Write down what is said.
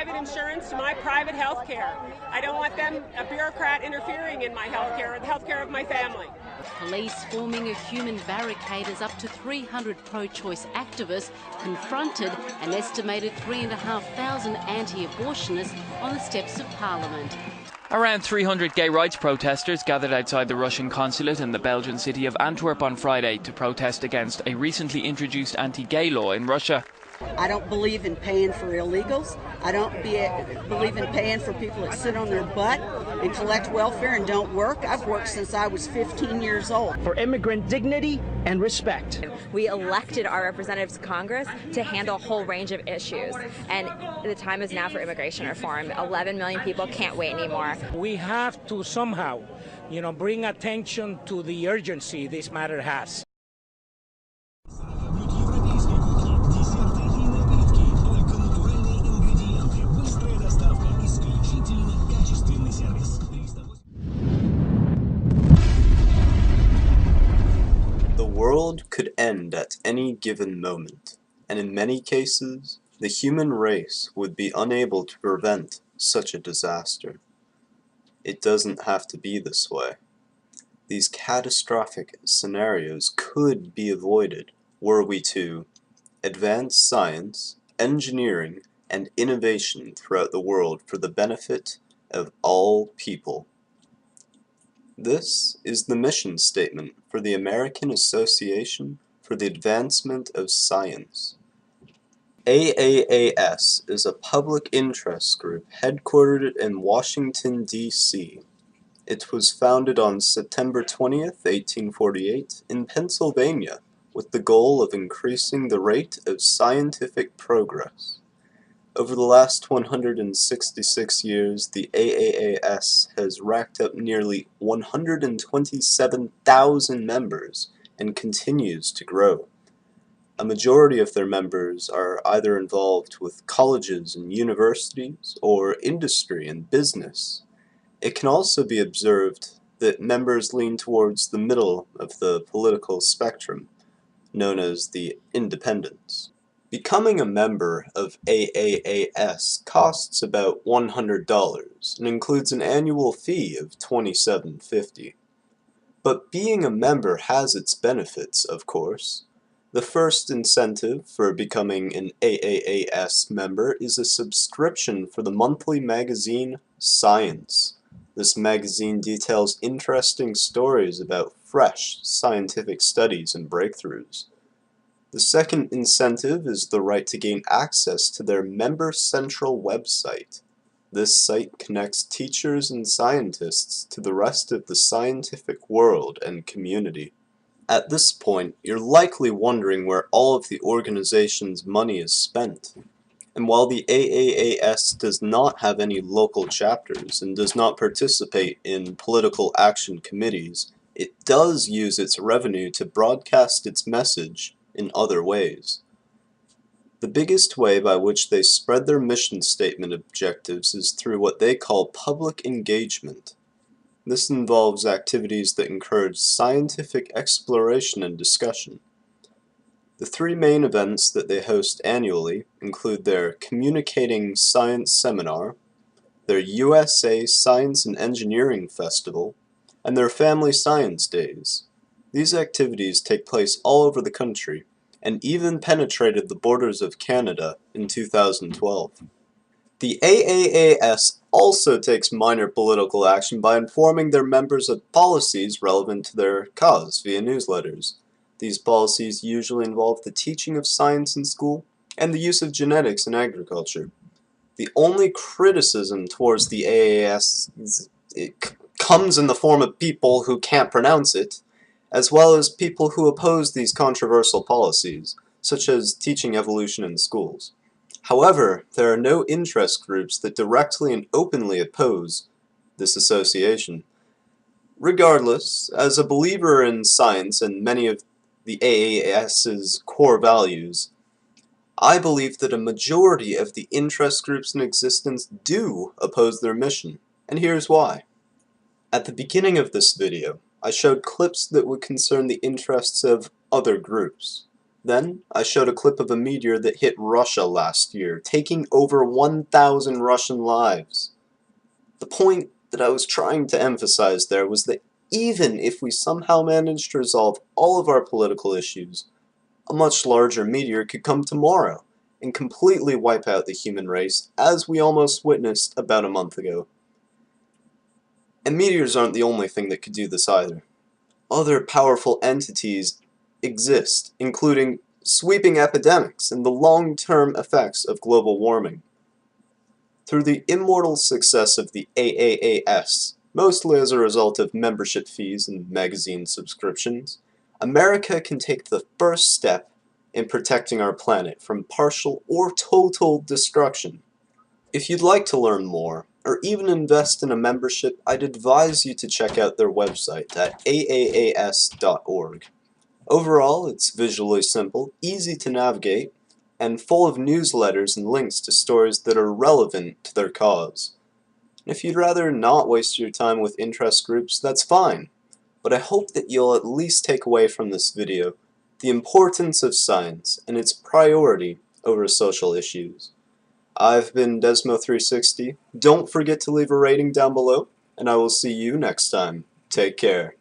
private insurance to my private health care. I don't want a bureaucrat interfering in my health care or the health care of my family. Police forming a human barricade as up to 300 pro-choice activists confronted an estimated 3,500 anti-abortionists on the steps of Parliament. Around 300 gay rights protesters gathered outside the Russian consulate in the Belgian city of Antwerp on Friday to protest against a recently introduced anti-gay law in Russia. I don't believe in paying for illegals. I don't believe in paying for people that sit on their butt and collect welfare and don't work. I've worked since I was 15 years old. For immigrant dignity and respect. We elected our representatives to Congress to handle a whole range of issues. And the time is now for immigration reform. 11 million people can't wait anymore. We have to somehow, bring attention to the urgency this matter has. The world could end at any given moment, and in many cases, the human race would be unable to prevent such a disaster. It doesn't have to be this way. These catastrophic scenarios could be avoided were we to advance science, engineering, and innovation throughout the world for the benefit of all people. This is the mission statement for the American Association for the Advancement of Science. AAAS is a public interest group headquartered in Washington, D.C. It was founded on September 20th, 1848, in Pennsylvania, with the goal of increasing the rate of scientific progress. Over the last 166 years, the AAAS has racked up nearly 127,000 members and continues to grow. A majority of their members are either involved with colleges and universities or industry and business. It can also be observed that members lean towards the middle of the political spectrum, known as the independents. Becoming a member of AAAS costs about $100 and includes an annual fee of $27.50. But being a member has its benefits, of course. The first incentive for becoming an AAAS member is a subscription for the monthly magazine Science. This magazine details interesting stories about fresh scientific studies and breakthroughs. The second incentive is the right to gain access to their Member Central website. This site connects teachers and scientists to the rest of the scientific world and community. At this point, you're likely wondering where all of the organization's money is spent. And while the AAAS does not have any local chapters and does not participate in political action committees, it does use its revenue to broadcast its message in other ways. The biggest way by which they spread their mission statement objectives is through what they call public engagement. This involves activities that encourage scientific exploration and discussion. The three main events that they host annually include their Communicating Science Seminar, their USA Science and Engineering Festival, and their Family Science Days. These activities take place all over the country, and even penetrated the borders of Canada in 2012. The AAAS also takes minor political action by informing their members of policies relevant to their cause via newsletters. These policies usually involve the teaching of science in school and the use of genetics in agriculture. The only criticism towards the AAAS comes in the form of people who can't pronounce it, as well as people who oppose these controversial policies, such as teaching evolution in schools. However, there are no interest groups that directly and openly oppose this association. Regardless, as a believer in science and many of the AAS's core values, I believe that a majority of the interest groups in existence do oppose their mission, and here's why. At the beginning of this video, I showed clips that would concern the interests of other groups. Then, I showed a clip of a meteor that hit Russia last year, taking over 1,000 Russian lives. The point that I was trying to emphasize there was that even if we somehow managed to resolve all of our political issues, a much larger meteor could come tomorrow and completely wipe out the human race, as we almost witnessed about a month ago. And meteors aren't the only thing that could do this either. Other powerful entities exist, including sweeping epidemics and the long-term effects of global warming. Through the immortal success of the AAAS, mostly as a result of membership fees and magazine subscriptions, America can take the first step in protecting our planet from partial or total destruction. If you'd like to learn more, or even invest in a membership, I'd advise you to check out their website at aaas.org. Overall, it's visually simple, easy to navigate, and full of newsletters and links to stories that are relevant to their cause. And if you'd rather not waste your time with interest groups, that's fine, but I hope that you'll at least take away from this video the importance of science and its priority over social issues. I've been Desmo360. Don't forget to leave a rating down below, and I will see you next time. Take care.